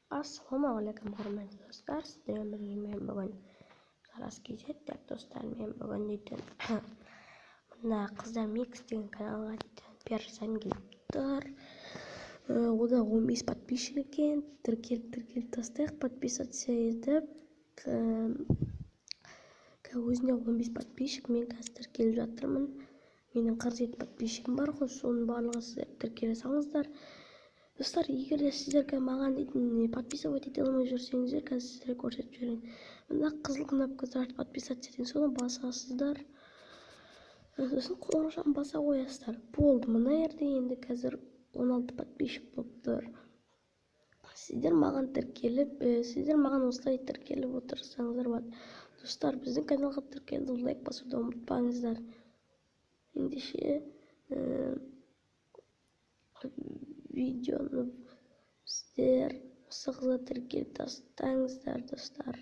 Assalomualaikum hurmatli do'stlar, sizlar bilan men bugun Taras KZ do'stlar, men bugun deydim bunda qizlar mix degan kanalga bersangizlar. Уда 15 подписчик ekan, tirkil tasdiq подписаться etib. O'zimda 15 подписчик, men hozir tirkilib жатырмын. Mening 47 подписчигim бар, so'ning барлыгы sizlar tirkilsangizlar. Dostlar, егер де сіздерге маған подписывать ете алмай жүрсеңіздер, қазір сіздерге көрсетіп жіберейін. Мында қызыл кнопка тұрады, подписаться етің, соны басасыздар. Сосын қоңырауын баса қоясыздар. Болды, мына жерде енді қазір 16 подписчик болып тұр. Сіздер маған тіркеліп, сіздер маған осылай тіркеліп отырсаңыздар болады. Достар, біздің каналға тіркеліп лайк басуды ұмытпаңыздар. Ендеше видеоны сіздер осы қызға тіркеліп тастаңыздар, достар.